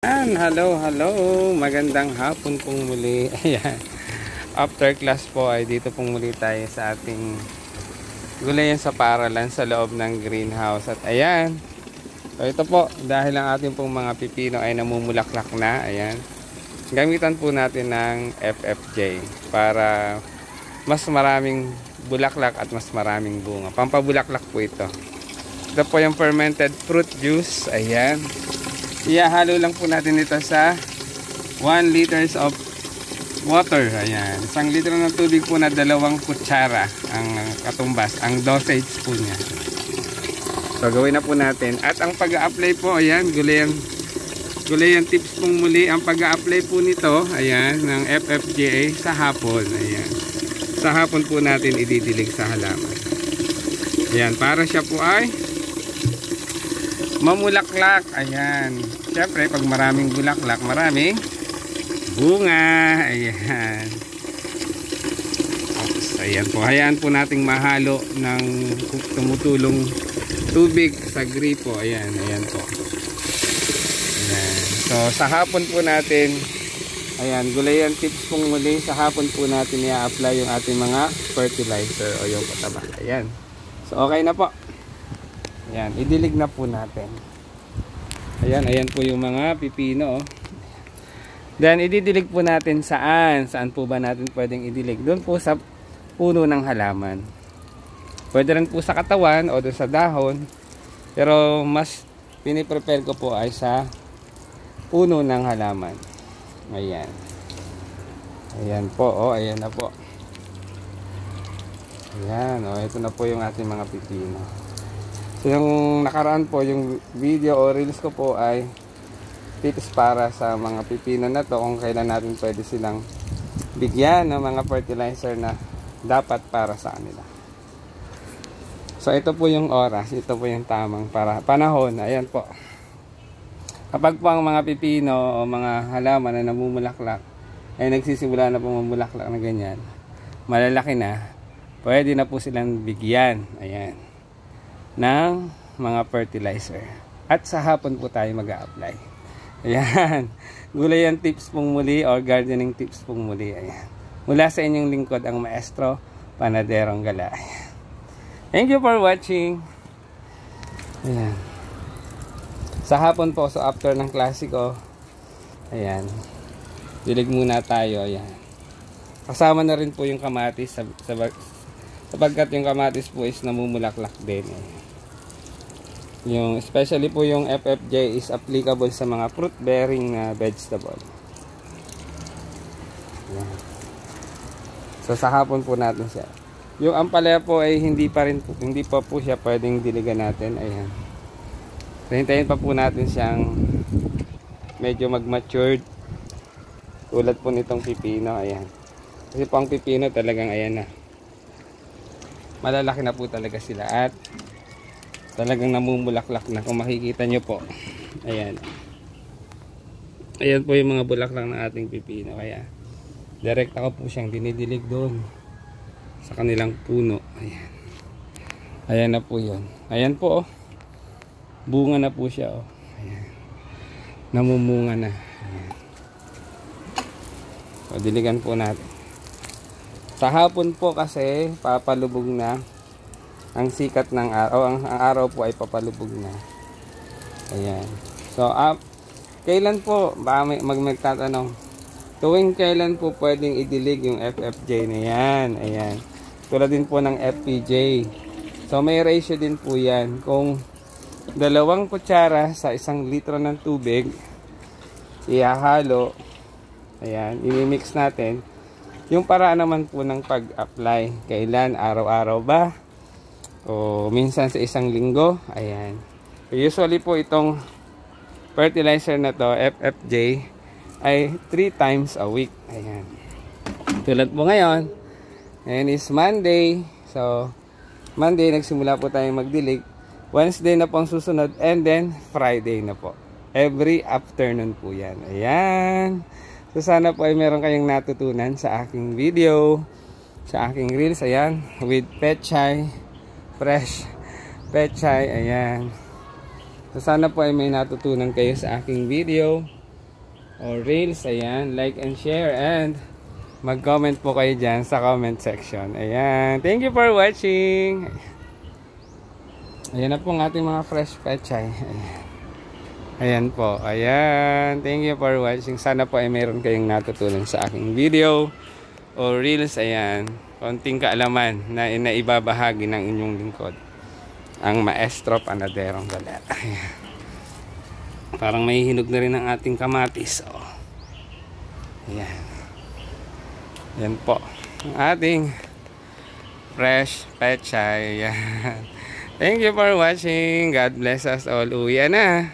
Hello, magandang hapon pong muli. Ayan. After class po ay dito pong muli tayo sa ating gulayan sa paaralan sa loob ng greenhouse. At ayan. So ito po, dahil ang ating pong mga pipino ay namumulaklak na, ayan. Gamitan po natin ng FFJ para mas maraming bulaklak at mas maraming bunga. Pampabulaklak po ito. Ito po yung fermented fruit juice. Ayan. Ihahalo lang po natin ito sa 1 liters of water. Ayan. 1 litro ng tubig po na 2 kutsara ang katumbas. Ang dosage po niya. So gawin na po natin. At ang pag-a-apply po, ayan, gulayan tips pong muli. Ang pag-a-apply po nito, ayan, ng FFJA sa hapon. Ayan. Sa hapon po natin ididilig sa halaman. Ayan. Para siya po ay mamulaklak. Ayan. Siyempre, pag maraming bulaklak, maraming bunga. Ayan. Oops, ayan po. Hayaan po nating mahalo ng tumutulong tubig sa gripo. Ayan. Ayan po. Ayan. So, sa hapon po natin, ayan, gulayan tips pong muli. Sa hapon po natin i-apply yung ating mga fertilizer o yung pataba. Ayan. So, okay na po. Ayan, idilig na po natin. Ayan, ayan po yung mga pipino. Then, ididilig po natin saan? Saan po ba natin pwedeng idilig? Doon po sa puno ng halaman. Pwede rin po sa katawan o doon sa dahon. Pero mas piniprepare ko po ay sa puno ng halaman. Ayan. Ayan po, oh, ayan na po. Ayan, oh, ito na po yung ating mga pipino. So yung nakaraan po, yung video o reels ko po ay tips para sa mga pipino na to kung kailan natin pwede silang bigyan ng mga fertilizer na dapat para sa kanila. So ito po yung oras, ito po yung tamang panahon. Ayan po. Kapag po ang mga pipino o mga halaman na namumulaklak ay nagsisimula na po mamulaklak na ganyan, malalaki na, pwede na po silang bigyan. Ayan. Ng mga fertilizer. At sa hapon po tayo mag-a-apply. Ayan. Gulayan tips pong muli or gardening tips pong muli. Ayan. Mula sa inyong lingkod ang maestro, Panaderong Gala. Ayan. Thank you for watching. Ayan. Sa hapon po, so after ng klase ko, ayan, dilig muna tayo. Ayan. Kasama na rin po yung kamatis sapagkat yung kamatis po is namumulaklak din. Yung especially po yung FFJ is applicable sa mga fruit bearing na vegetable. Ayan. So sa hapon po natin siya. Yung ampalaya po ay hindi pa po siya pwedeng diligan natin. Ayan. So hintayin pa po natin siyang medyo mag-matured. Tulad po nitong pipino. Ayan. Kasi po ang pipino talagang ayan na. Malalaki na po talaga sila at talagang namumulaklak na kung makikita nyo po. Ayan. Ayan po yung mga bulaklak ng ating pipino. Kaya direct ako po siyang dinidilig doon sa kanilang puno. Ayan. Ayan na po yun. Ayan po, oh. Bunga na po siya, oh. Ayan. Namumunga na. Ayan. So, diligan po natin. Sa hapon po kasi papalubog na ang sikat ng araw. Ang araw po ay papalubog na. Ayan. So, kailan po, baka magtatanong, tuwing kailan po pwedeng idilig yung FFJ na yan? Ayan. Tulad din po ng FPJ. So, may ratio din po yan. Kung 2 kutsara sa 1 litro ng tubig, ihahalo, ayan, imimix natin. Yung paraan naman po ng pag-apply, kailan, araw-araw ba? O minsan sa 1 linggo. Ayan. Usually po itong fertilizer na to, FFJ, ay 3 times a week. Ayan. Tulad po ngayon, ngayon is Monday. So, Monday nagsimula po tayong magdilig. Wednesday na po ang susunod. And then, Friday na po. Every afternoon po yan. Ayan. So, sana po ay meron kayong natutunan sa aking video, sa aking reels. Ayan. With pechay. Fresh pechay. Ayan. So sana po ay may natutunan kayo sa aking video. o reels. Ayan, like and share, and mag-comment po kayo dyan sa comment section. Ayan, thank you for watching. Ayan na po ang ating mga fresh pechay. Ayan po, ayan, thank you for watching. Sana po ay mayroon kayong natutunan sa aking video o reels. Ayan, konting kaalaman na inaibabahagi ng inyong lingkod, ang Maestro Panaderong Galera. Ayan. Parang may hinog na rin ang ating kamatis. Oh. Ayan. Ayan po ang ating fresh pechay. Ayan. Thank you for watching. God bless us all. Uwi na.